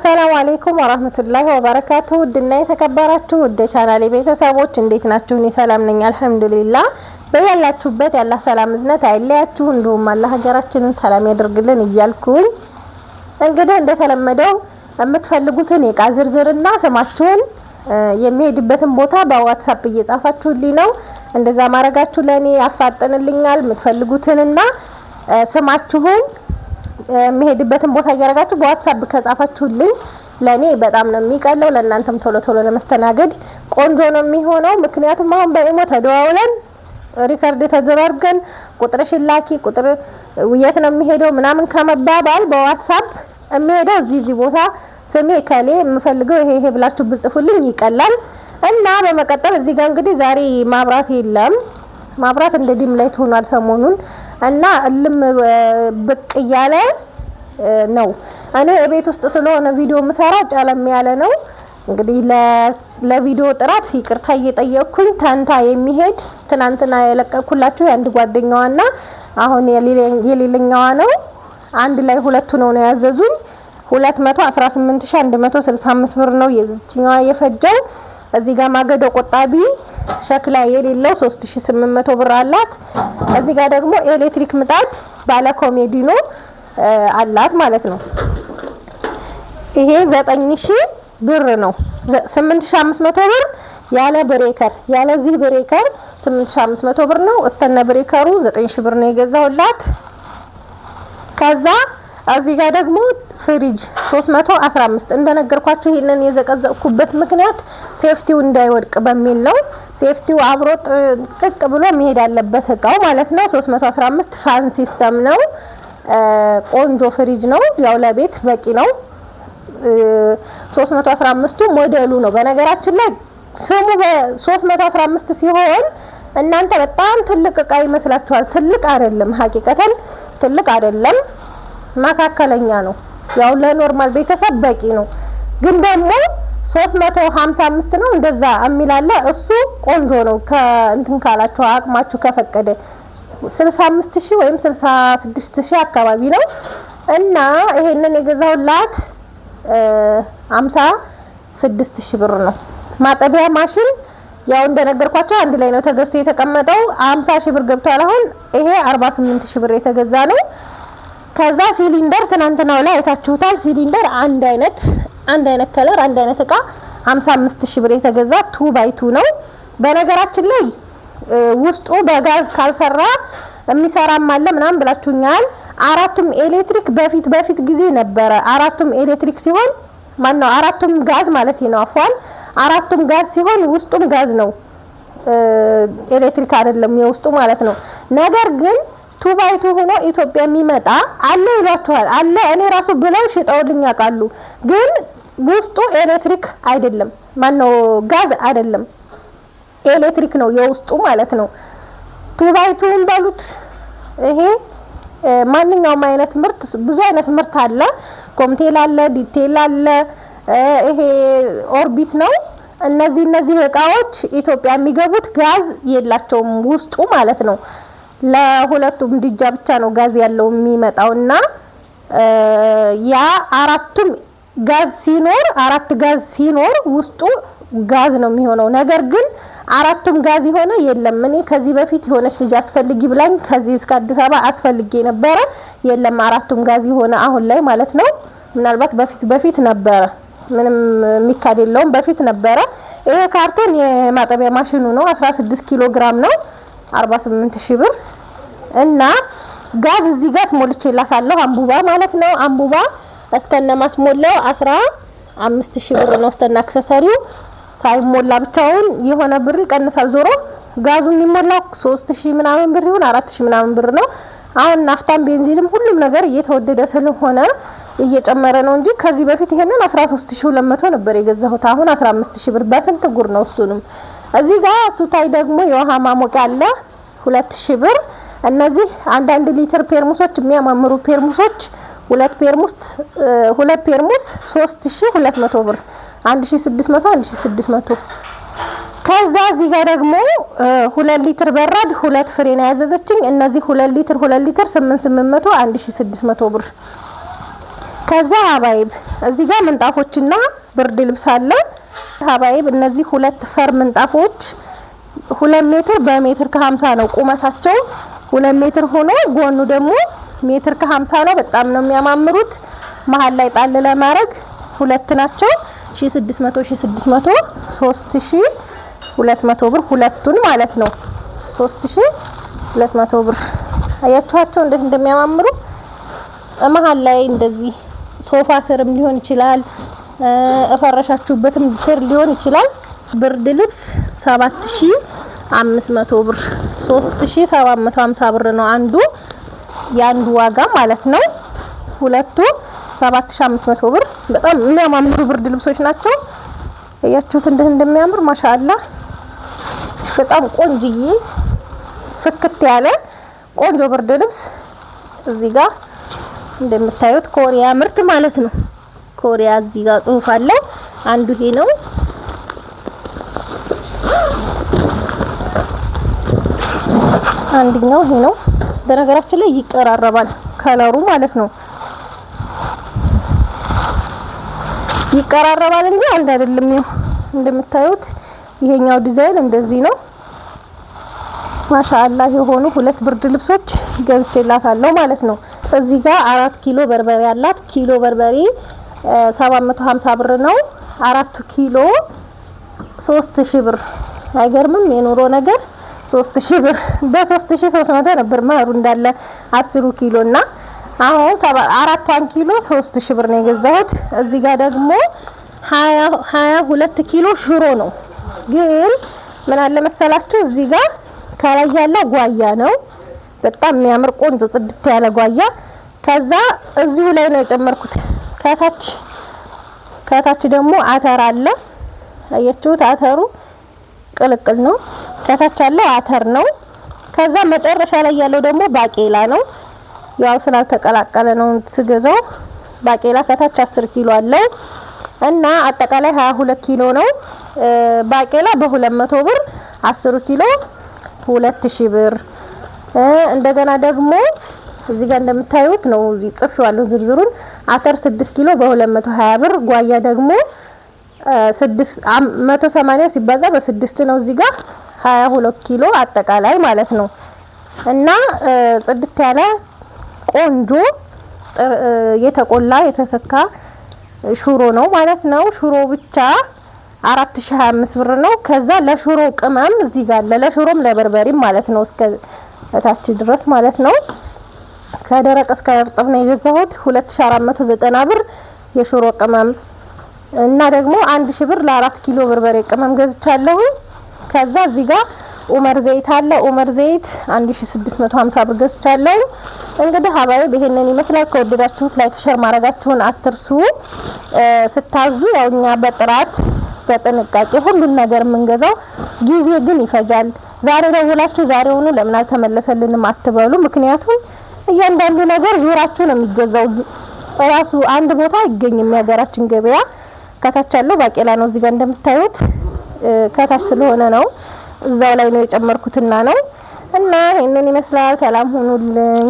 السلام عليكم ورحمة الله وبركاته. الدنيا تكبرتوا ودي ቻናሌ ቤተሰቦች እንዴት ናችሁ? እኔ ሰላም ነኝ አልহামዱሊላህ። በያላችሁበት ያላህ ሰላም እዝነት አይለያችሁ እንዲሁም አላህ ሀገራችንን ሰላም ያደርግልን እያልኩኝ እንግዲህ እንደተለመደው የምትፈልጉትን የቃ ዝርዝርና ስማችሁን የሚሄድበትን ቦታ በዋትስአፕ እየጻፋችሁልኝ ነው። እንደዛ ማረጋችሁ ለኔ ያፋጥንልኛል። የምትፈልጉትንና ስማችሁን የሚሄድበትን ቦታ ያረጋችሁ በዋትስአፕ ከጻፋችሁልኝ ለኔ በጣም ነው የሚቀለው። ለእናንተም ቶሎ ቶሎ ለመስተናገድ ቆንጆ ነው የሚሆነው። ምክንያቱም አሁን በኢሞ ተደዋውለን ሪከርድ ተደረገን ቁጥርሽን ላኪ ቁጥር የት ነው የሚሄደው ምናምን ከመባባል በዋትስአፕ የሚሄደው እዚህ ቦታ ስሜ ከሌ የምፈልገው ይሄ ብላችሁ ብጽፉልኝ ይቀላል። እና በመቀጠል እዚህ ጋር እንግዲህ ዛሬ ማብራት የለም። ማብራት እንደ ዲም ላይት ሆኗል ሰሞኑን እና እልም ብቅ ያለ ነው። እኔ ቤት ውስጥ ስለሆነ ቪዲዮ ምሰራው ጨለም ያለ ነው። እንግዲህ ለቪዲዮ ጥራት ይቅርታ እየጠየቅኩኝ ታንታ የሚሄድ ትናንትና የለቀኩላችሁ አንድ ጓደኛዋና አሁን የሌለኛዋ ነው። አንድ ላይ ሁለቱ ነው ያዘዙኝ 218165 ብር ነው የዚህኛዋ የፈጀው። እዚህ ጋር ማገዶ ቆጣቢ ሸክላ የሌለው 3800 ብር አላት። እዚህ ጋር ደግሞ ኤሌክትሪክ ምጣድ ባለ ኮሜዲኖ አላት ማለት ነው። ይሄ 9000 ብር ነው። 8500 ብር ያለ ብሬከር ያለዚህ ብሬከር 8500 ብር ነው። እስተነ ብሬከሩ 9000 ብር ነው የገዛውላት። ከዛ እዚህ ጋር ደግሞ ፍሪጅ 315 እንደነገርኳችሁ ይሄንን የዘቀዘቅኩበት ምክንያት ሴፍቲው እንዳይወድቅ በሚል ነው። ሴፍቲው አብሮ ጥቅ ብሎ መሄድ አለበት እቃው ማለት ነው። 315 ፋን ሲስተም ነው። ቆንጆ ፍሪጅ ነው። ያው ለቤት በቂ ነው። 315ቱ ሞዴሉ ነው። በነገራችን ላይ ስሙ በ315 ሲሆን እናንተ በጣም ትልቅ እቃ ይመስላችኋል። ትልቅ አይደለም፣ ሀቂቀተን ትልቅ አይደለም፣ መካከለኛ ነው። ያው ለኖርማል ቤተሰብ በቂ ነው። ግን ደግሞ 355 ነው እንደዛ አሚላለ እሱ ቆንጆ ነው። ከእንትን ካላችሁ አቅማችሁ ከፈቀደ 65000 ወይም 66000 አካባቢ ነው። እና ይሄንን የገዛውላት 56000 ብር ነው። ማጠቢያ ማሽን ያው እንደነገርኳችሁ አንድ ላይ ነው ተገዝቶ የተቀመጠው 50000 ብር ገብቷል። አሁን ይሄ 48000 ብር የተገዛ ነው። ከዛ ሲሊንደር ትናንትናው ላይ አይታችሁታል። ሲሊንደር አንድ አይነት ከለር አንድ አይነት እቃ 55000 ብር የተገዛ 2x2 ነው። በነገራችን ላይ ውስጡ በጋዝ ካልሰራ የሚሰራም አለ ምናምን ብላችሁኛል። አራቱም ኤሌክትሪክ በፊት ጊዜ ነበረ። አራቱም ኤሌክትሪክ ሲሆን ማነው አራቱም ጋዝ ማለት ነው። አፏን አራቱም ጋዝ ሲሆን ውስጡም ጋዝ ነው። ኤሌክትሪክ አይደለም የውስጡ ማለት ነው። ነገር ግን 2x2 ሆኖ ኢትዮጵያ የሚመጣ አለ ይሏችኋል። አለ እኔ ራሱ ብለው ሽጠውልኝ ያውቃሉ። ግን ውስጡ ኤሌክትሪክ አይደለም፣ ማነው ጋዝ አይደለም፣ ኤሌክትሪክ ነው የውስጡ ማለት ነው። 2x2 እንበሉት ይሄ ማንኛውም አይነት ምርት ብዙ አይነት ምርት አለ። ኮምቴል አለ፣ ዲቴል አለ፣ ይሄ ኦርቢት ነው። እነዚህ እቃዎች ኢትዮጵያ የሚገቡት ጋዝ የላቸውም ውስጡ ማለት ነው። ለሁለቱም ዲጃ ብቻ ነው ጋዝ ያለው የሚመጣውና ያ አራቱም ጋዝ ሲኖር ጋዝ ሲኖር ውስጡ ጋዝ ነው የሚሆነው። ነገር ግን አራቱም ጋዝ የሆነ የለም። እኔ ከዚህ በፊት የሆነች ልጅ አስፈልጊ ብላኝ ከዚህ እስከ አዲስ አበባ አስፈልጌ ነበር። የለም አራቱም ጋዝ የሆነ አሁን ላይ ማለት ነው። ምናልባት በፊት ነበር፣ ምንም የሚካድ የለውም። በፊት ነበር። ይሄ ካርቶን የማጠቢያ ማሽኑ ነው። 16 ኪሎ ግራም ነው 48000 ብር። እና ጋዝ እዚህ ጋር ስሞልቼላታለሁ አንቡባ ማለት ነው። አንቡባ እስከነ ማስሞላው 15000 ብር ነው። እስከነ አክሰሰሪው ሳይሞላ ብቻውን የሆነ ብር ይቀንሳል። ዞሮ ጋዙ የሚሞላው 3000 ምናምን ብር ይሁን 4000 ምናምን ብር ነው። አሁን ናፍታም ቤንዚንም ሁሉም ነገር እየተወደደ ስለሆነ እየጨመረ ነው እንጂ ከዚህ በፊት ይሄንን 13200 ነበር የገዛሁት። አሁን 15000 ብር በስንት ጉር ነው እሱንም። እዚህ ጋር ሱታይ ደግሞ የውሃ ማሞቂያ አለ 2000 ብር። እነዚህ አንድ ሊትር ፔርሙሶች የሚያማምሩ ፔርሙሶች ሁለት ፔርሙስ 3200 ብር 1600 ከዛ እዚህ ጋር ደግሞ 2 ሊትር በራድ 2 ፍሬ ነው ያዘዘችኝ። እነዚህ 2 ሊትር 800 1600 ብር ከዛ ሀባይብ እዚህ ጋር ምንጣፎችና ብርድ ልብስ አለ ሀባይብ እነዚህ ሁለት ፈር ምንጣፎች 2 ሜትር በሜትር ከ50 ነው ቁመታቸው 2 ሜትር ሆኖ ጎኑ ደግሞ ሜትር ከ50 ነው በጣም ነው የሚያማምሩት መሃል ላይ ጣል ለማድረግ ሁለት ናቸው 1600 3200 ብር ሁለቱን ማለት ነው 3200 ብር አያችኋቸው እንዴት እንደሚያማምሩ መሃል ላይ እንደዚህ ሶፋ ስርም ሊሆን ይችላል አፈረሻችሁበትም ስር ሊሆን ይችላል ብርድ ልብስ 7500 ብር 3750 ብር ነው አንዱ ያንዱ ዋጋ ማለት ነው ሁለቱ 7500 ብር በጣም የሚያማምሩ ብርድ ልብሶች ናቸው አያችሁት እንዴት እንደሚያምር ማሻአላ በጣም ቆንጅዬ ፍክት ያለ ቆንጆ ብርድ ልብስ እዚህ ጋር እንደምታዩት ኮሪያ ምርት ማለት ነው ኮሪያ እዚህ ጋር ጽሁፍ አለ አንዱ ይሄ ነው አንደኛው ይሄ ነው በነገራችን ላይ ይቀራረባል ከለሩ ማለት ነው ይቀራረባል እንጂ አንድ አይደለም እንደምታዩት ይሄኛው ዲዛይን እንደዚህ ነው ማሻአላ የሆኑ ሁለት ብርድ ልብሶች ገብቼላታለሁ ማለት ነው እዚህ ጋር 4 ኪሎ በርበሬ አላት ኪሎ በርበሬ 750 ብር ነው 4 ኪሎ 3000 ብር አይገርምም የኑሮ ነገር 3000 ብር በ3300 ነበር ማሩ እንዳለ 10 ኪሎ እና አሁን 4 ኪሎ 3000 ብር ነው የገዛሁት እዚህ ጋር ደግሞ 22 ኪሎ ሽሮ ነው ግን ምን አለ መሰላችሁ እዚህ ጋር ከላይ ያለው ጓያ ነው በጣም የሚያምር ቆንጆ ጽድት ያለ ጓያ ከዛ እዚሁ ላይ ነው የጨመርኩት ከታች ደግሞ አተር አለ አያችሁት አተሩ ቅልቅል ነው ከታች ያለው አተር ነው ከዛ መጨረሻ ላይ ያለው ደግሞ ባቄላ ነው ያው ስላልተቀላቀለ ነው ስገዛው ባቄላ ከታች 10 ኪሎ አለው እና አጠቃላይ 22 ኪሎ ነው ባቄላ በ200 ብር 10 ኪሎ 2000 ብር እንደገና ደግሞ እዚህ ጋር እንደምታዩት ነው ጽፌዋለሁ ዝርዝሩን አተር 6 ኪሎ በ220 ብር ጓያ ደግሞ 180 ሲባዛ በ6 ነው እዚህ ጋር 22 ኪሎ አጠቃላይ ማለት ነው እና ጽድት ያለ ቆንጆ የተቆላ የተከካ ሽሮ ነው ማለት ነው ሽሮ ብቻ 4025 ብር ነው ከዛ ለሽሮ ቅመም እዚህ ጋር ለሽሮም ለበርበሬም ማለት ነው እስከ ታች ድረስ ማለት ነው ከደረቅ እስከ እርጥብ ነው የገዛሁት 2490 ብር የሽሮ ቅመም እና ደግሞ 1000 ብር ለ4 ኪሎ በርበሬ ቅመም ገዝቻለሁ ከዛ እዚህ ጋር ኡመር ዘይት አለ ኡመር ዘይት 1650 ብር ገዝቻለሁ እንግዲህ ሀባይ በእነን ይመስላል ከወደዳችሁት ላይክ ሼር ማድረጋችሁን አትርሱ ስታዙ ያውኛ በጥራት በጥንቃቄ ሁሉን ነገር መንገዛው ጊዜ ግን ይፈጃል ዛሬ ደውላችሁ ዛሬውኑ ለምን አልተመለሰልንም አትበሉ ምክንያቱም እያንዳንዱ ነገር ዙራችሁ ነው የሚገዛው ራሱ አንድ ቦታ አይገኝም ያገራችን ገበያ ከታች ያለው ባቄላ ነው እዚህ ጋር እንደምታዩት ከታች ስለሆነ ነው እዛው ላይ ነው የጨመርኩትና ነው እና ይሄንን ይመስላል ሰላም ሁኑልኝ